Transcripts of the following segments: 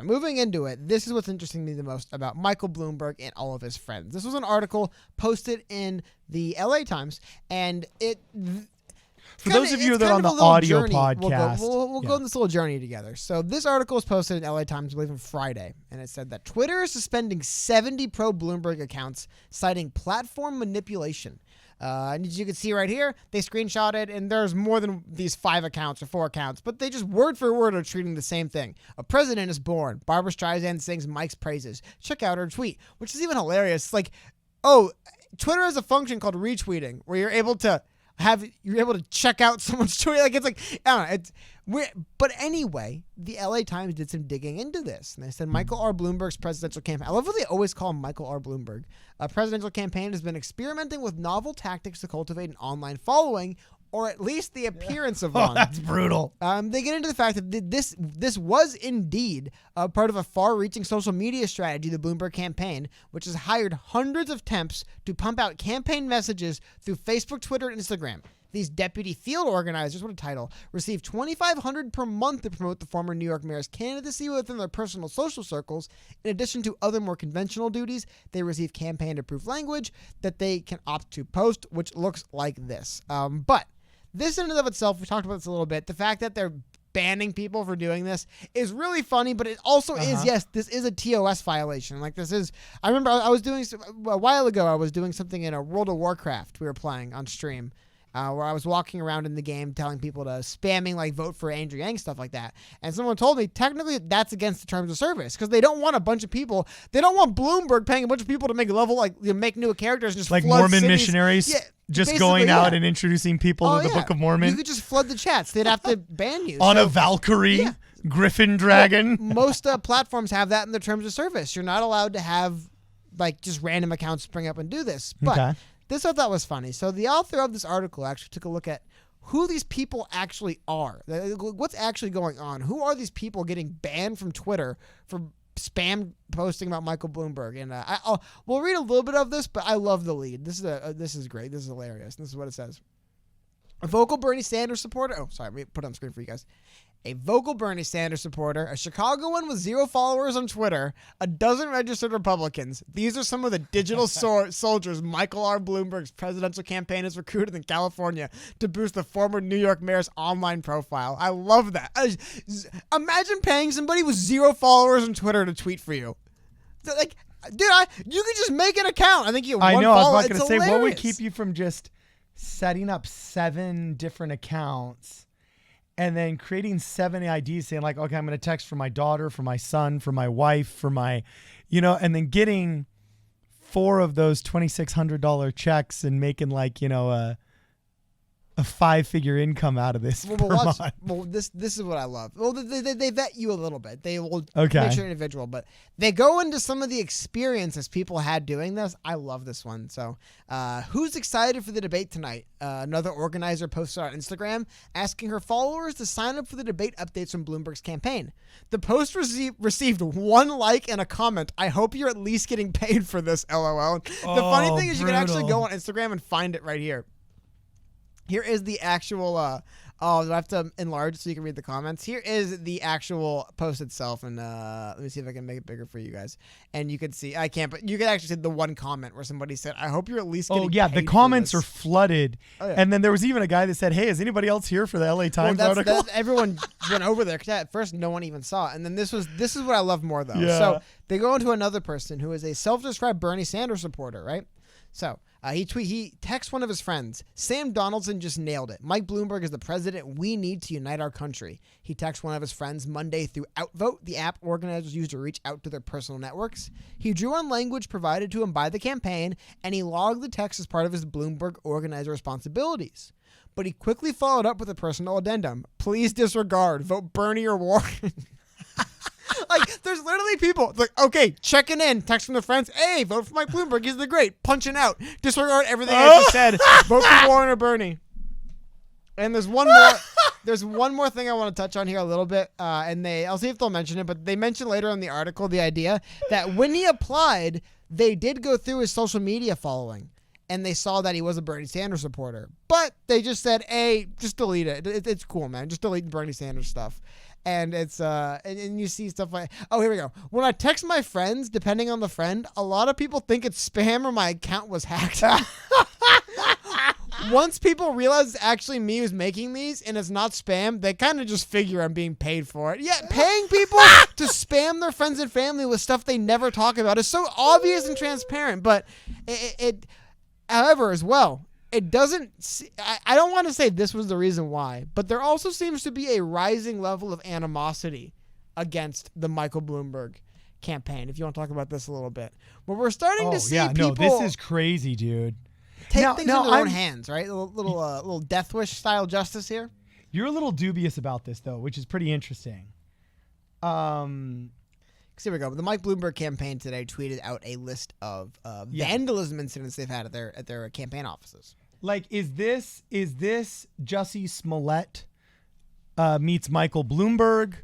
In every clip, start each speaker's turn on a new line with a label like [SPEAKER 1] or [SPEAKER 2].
[SPEAKER 1] Moving into it, this is what's interesting to me the most about Michael Bloomberg and all of his friends. This was an article posted in the LA Times, and
[SPEAKER 2] for those of you that are on the audio podcast,
[SPEAKER 1] we'll go on this little journey together. So this article was posted in LA Times, I believe, on Friday, and it said that Twitter is suspending 70 pro-Bloomberg accounts, citing platform manipulation. And as you can see right here, they screenshotted, and there's more than these 5 accounts or 4 accounts, but they just word for word are treating the same thing. A president is born. Barbra Streisand sings Mike's praises. Check out her tweet, which is even hilarious. It's like, oh, Twitter has a function called retweeting, where you're able to check out someone's tweet. Like, it's like, I don't know. It's weird. But anyway, the LA Times did some digging into this. And they said Michael R. Bloomberg's presidential campaign. I love how they always call him Michael R. Bloomberg. A presidential campaign has been experimenting with novel tactics to cultivate an online following, or at least the appearance of one.
[SPEAKER 2] That's brutal.
[SPEAKER 1] They get into the fact that this was indeed part of a far-reaching social media strategy, the Bloomberg campaign, which has hired hundreds of temps to pump out campaign messages through Facebook, Twitter, and Instagram. These deputy field organizers, what a title, receive $2,500 per month to promote the former New York mayor's candidacy within their personal social circles. In addition to other more conventional duties, they receive campaign-approved language that they can opt to post, which looks like this. But this in and of itself, we talked about this a little bit, the fact that they're banning people for doing this is really funny, but it also is, yes, this is a TOS violation. Like, this is, I remember I was doing, a while ago, I was doing something in a World of Warcraft we were playing on stream, where I was walking around in the game telling people to spamming, like, vote for Andrew Yang, stuff like that. And someone told me, technically, that's against the terms of service, because they don't want a bunch of people, they don't want Bloomberg paying a bunch of people to make make new characters and just
[SPEAKER 2] like
[SPEAKER 1] flood
[SPEAKER 2] Mormon
[SPEAKER 1] cities.
[SPEAKER 2] missionaries.
[SPEAKER 1] Yeah.
[SPEAKER 2] Just going out and introducing people to the Book of Mormon.
[SPEAKER 1] You could just flood the chats. They'd have to ban you.
[SPEAKER 2] On a Valkyrie, Griffin Dragon.
[SPEAKER 1] Most platforms have that in their terms of service. You're not allowed to have, like, just random accounts spring up and do this. But this I thought was funny. So the author of this article actually took a look at who these people actually are. What's actually going on? Who are these people getting banned from Twitter for spam posting about Michael Bloomberg? And we'll read a little bit of this, but I love the lead. This is great. This is hilarious. This is what it says. A vocal Bernie Sanders supporter. Oh, sorry. Let me put it on screen for you guys. A vocal Bernie Sanders supporter, a Chicagoan with 0 followers on Twitter, a dozen registered Republicans. These are some of the digital soldiers Michael R. Bloomberg's presidential campaign has recruited in California to boost the former New York mayor's online profile. I love that. Imagine paying somebody with 0 followers on Twitter to tweet for you. Like, dude, you could just make an account. I think you have one follower.
[SPEAKER 2] I was about to say, what would keep you from just setting up 7 different accounts and then creating 7 IDs saying, like, okay, I'm going to text for my daughter, for my son, for my wife, for my, and then getting 4 of those $2,600 checks and making, like, a 5-figure income out of this per month.
[SPEAKER 1] Well, this is what I love. Well, they vet you a little bit. They will make sure you're individual, but they go into some of the experiences people had doing this. I love this one. So, who's excited for the debate tonight? Another organizer posted on Instagram asking her followers to sign up for the debate updates from Bloomberg's campaign. The post received 1 like and a comment. I hope you're at least getting paid for this, LOL. The funny thing is you can actually go on Instagram and find it right here. Here is the actual, do I have to enlarge so you can read the comments? Here is the actual post itself, and let me see if I can make it bigger for you guys. And you can see, I can't, but you can actually see the one comment where somebody said, I hope you're at least getting paid
[SPEAKER 2] the comments
[SPEAKER 1] for
[SPEAKER 2] are
[SPEAKER 1] this.
[SPEAKER 2] flooded.
[SPEAKER 1] Oh, yeah.
[SPEAKER 2] And then there was even a guy that said, hey, is anybody else here for the LA Times article?
[SPEAKER 1] Everyone went over there, because at first no one even saw it. And then this is what I love more, though.
[SPEAKER 2] Yeah.
[SPEAKER 1] So they go into another person who is a self-described Bernie Sanders supporter, right? So he texts one of his friends. Sam Donaldson just nailed it. Mike Bloomberg is the president we need to unite our country. He texts one of his friends Monday through Outvote, the app organizers use to reach out to their personal networks. He drew on language provided to him by the campaign, and he logged the text as part of his Bloomberg organizer responsibilities. But he quickly followed up with a personal addendum. Please disregard. Vote Bernie or Warren. Like, there's literally people like, okay, checking in, text from their friends, hey, vote for Mike Bloomberg, he's the great, punching out, disregard everything I just said, vote for Warren or Bernie. And there's one more thing I want to touch on here a little bit, and I'll see if they'll mention it, but they mentioned later in the article the idea that when he applied, they did go through his social media following, and they saw that he was a Bernie Sanders supporter, but they just said, hey, just delete it. It's cool, man, just delete Bernie Sanders stuff. And it's and you see stuff like, oh, here we go. When I text my friends, depending on the friend, a lot of people think it's spam or my account was hacked. Once people realize it's actually me who's making these and it's not spam, they kind of just figure I'm being paid for it. Yeah, paying people to spam their friends and family with stuff they never talk about is so obvious and transparent. But it however, as well, it doesn't. I don't want to say this was the reason why, but there also seems to be a rising level of animosity against the Michael Bloomberg campaign. If you want to talk about this a little bit, but we're starting to see people.
[SPEAKER 2] No, this is crazy, dude.
[SPEAKER 1] Take things in their own hands, right? A little Death Wish style justice here.
[SPEAKER 2] You're a little dubious about this, though, which is pretty interesting.
[SPEAKER 1] Here we go. The Mike Bloomberg campaign today tweeted out a list of vandalism incidents they've had at their campaign offices.
[SPEAKER 2] Like, is this Jussie Smollett meets Michael Bloomberg,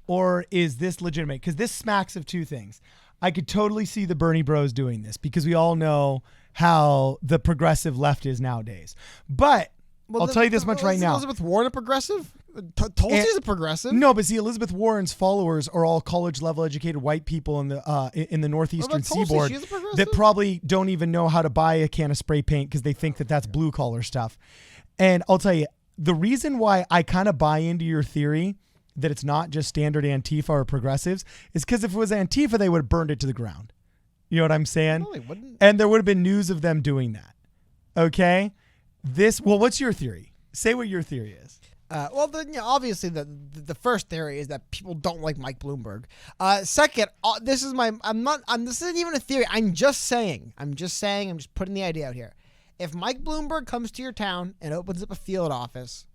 [SPEAKER 2] or is this legitimate? Because this smacks of two things. I could totally see the Bernie bros doing this because we all know how the progressive left is nowadays. But I'll tell you this much right now.
[SPEAKER 1] Elizabeth Warren a progressive? Tulsi's a progressive.
[SPEAKER 2] No, but see, Elizabeth Warren's followers are all college-level educated white people in the northeastern seaboard that probably don't even know how to buy a can of spray paint because they think that that's blue-collar stuff. And I'll tell you, the reason why I kind of buy into your theory that it's not just standard Antifa or progressives is because if it was Antifa, they would have burned it to the ground. You know what I'm saying?
[SPEAKER 1] No, they wouldn't.
[SPEAKER 2] And there would have been news of them doing that. Okay? What's your theory? Say what your theory is.
[SPEAKER 1] Obviously the first theory is that people don't like Mike Bloomberg. Second, this isn't even a theory. I'm just putting the idea out here. If Mike Bloomberg comes to your town and opens up a field office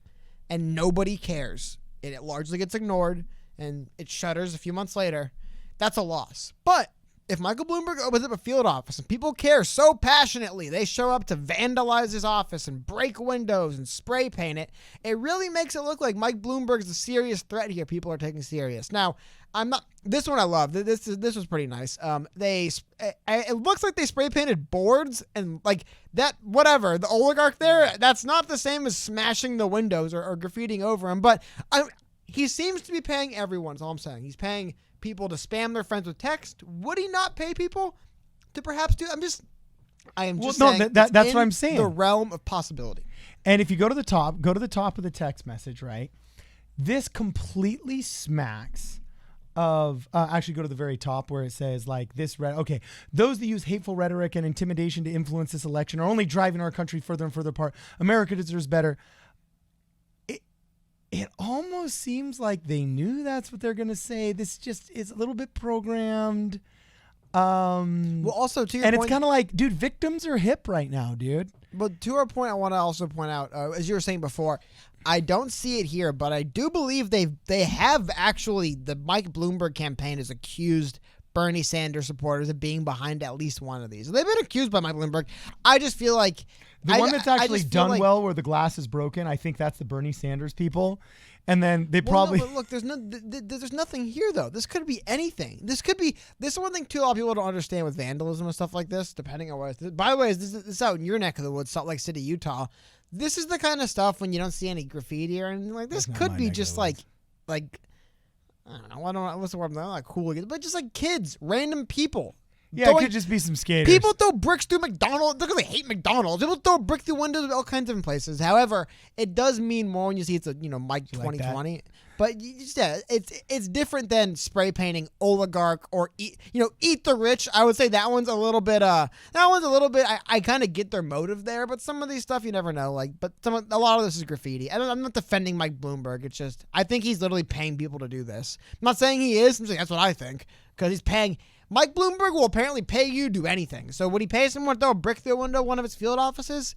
[SPEAKER 1] and nobody cares, and it largely gets ignored and it shutters a few months later, that's a loss. But if Michael Bloomberg opens up a field office and people care so passionately, they show up to vandalize his office and break windows and spray paint it, it really makes it look like Mike Bloomberg's a serious threat here. People are taking serious. Now, this one I love. This was pretty nice. It looks like they spray painted boards and like that, whatever, the oligarch there, that's not the same as smashing the windows or graffitiing over him, but he seems to be paying everyone, is all I'm saying. He's paying people to spam their friends with text. Would he not pay people to perhaps do?
[SPEAKER 2] That's what I'm saying.
[SPEAKER 1] The realm of possibility.
[SPEAKER 2] And if you go to the top of the text message, right? This completely smacks of actually go to the very top where it says like this. Those that use hateful rhetoric and intimidation to influence this election are only driving our country further and further apart. America deserves better. It almost seems like they knew that's what they're going to say. This just is a little bit programmed.
[SPEAKER 1] Also to your
[SPEAKER 2] point,
[SPEAKER 1] and
[SPEAKER 2] it's kind of like, dude, victims are hip right now, dude.
[SPEAKER 1] But to our point, I want to also point out, as you were saying before, I don't see it here, but I do believe they have actually, the Mike Bloomberg campaign has accused Bernie Sanders supporters of being behind at least one of these. They've been accused by Mike Bloomberg. I just feel like
[SPEAKER 2] the one that's actually done well where the glass is broken, I think that's the Bernie Sanders people. And then they probably
[SPEAKER 1] look. There's nothing here though. This could be anything. This is one thing too. A lot of people don't understand with vandalism and stuff like this. Depending on what. By the way, this is out in your neck of the woods, Salt Lake City, Utah. This is the kind of stuff when you don't see any graffiti or anything like this. Could be just like I don't know. What's the word? Not like cool, but just like kids, random people.
[SPEAKER 2] Yeah, it could just be some skaters.
[SPEAKER 1] People throw bricks through McDonald's because they hate McDonald's. People throw brick through windows of all kinds of places. However, it does mean more when you see it's a Mike 2020. Like, but it's different than spray painting oligarch or eat the rich. I would say that one's a little bit. I kind of get their motive there, but some of these stuff you never know. A lot of this is graffiti. I'm not defending Mike Bloomberg. It's just I think he's literally paying people to do this. I'm not saying he is. I'm saying that's what I think because he's paying. Mike Bloomberg will apparently pay you to do anything. So would he pay someone to throw a brick through a window of one of his field offices?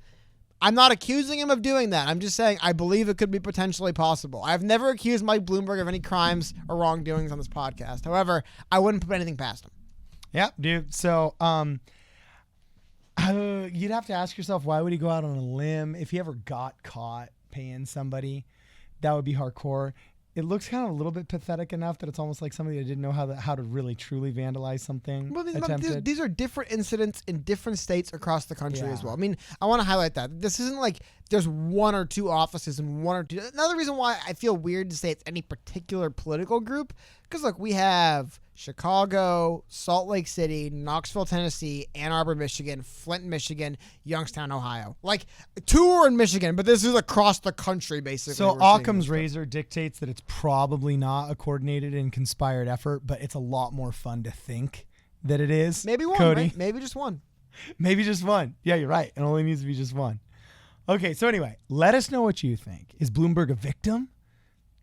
[SPEAKER 1] I'm not accusing him of doing that. I'm just saying I believe it could be potentially possible. I've never accused Mike Bloomberg of any crimes or wrongdoings on this podcast. However, I wouldn't put anything past him.
[SPEAKER 2] Yeah, dude. So you'd have to ask yourself, why would he go out on a limb? If he ever got caught paying somebody, that would be hardcore. it looks kind of a little bit pathetic enough that it's almost like somebody that didn't know how to really truly vandalize something.
[SPEAKER 1] Well,
[SPEAKER 2] attempted.
[SPEAKER 1] these are different incidents in different states across the country
[SPEAKER 2] Yeah.
[SPEAKER 1] as well. I mean, I want to highlight that. This isn't like there's one or two offices and one or two. Another reason why I feel weird to say it's any particular political group, because look, we have Chicago, Salt Lake City, Knoxville, Tennessee, Ann Arbor, Michigan, Flint, Michigan, Youngstown, Ohio. Like 2 are in Michigan, but this is across the country basically.
[SPEAKER 2] So
[SPEAKER 1] we're seeing
[SPEAKER 2] Occam's
[SPEAKER 1] this stuff.
[SPEAKER 2] razor dictates that it's probably not a coordinated and conspired effort, but it's a lot more fun to think that it is.
[SPEAKER 1] Maybe one,
[SPEAKER 2] Cody.
[SPEAKER 1] right? Maybe just one.
[SPEAKER 2] Maybe just one. Yeah, you're right. It only needs to be just one. Okay, so anyway, let us know what you think. Is Bloomberg a victim?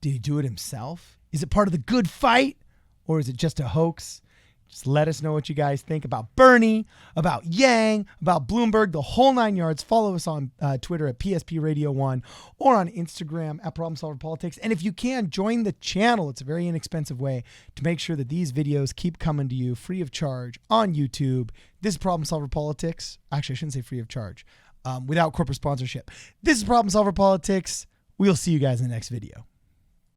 [SPEAKER 2] Did he do it himself? Is it part of the good fight? Or is it just a hoax? Just let us know what you guys think about Bernie, about Yang, about Bloomberg, the whole 9 yards. Follow us on Twitter at PSP Radio 1 or on Instagram at Problem Solver Politics. And if you can, join the channel. It's a very inexpensive way to make sure that these videos keep coming to you free of charge on YouTube. This is Problem Solver Politics. Actually, I shouldn't say free of charge. Without corporate sponsorship. This is Problem Solver Politics. We'll see you guys in the next video.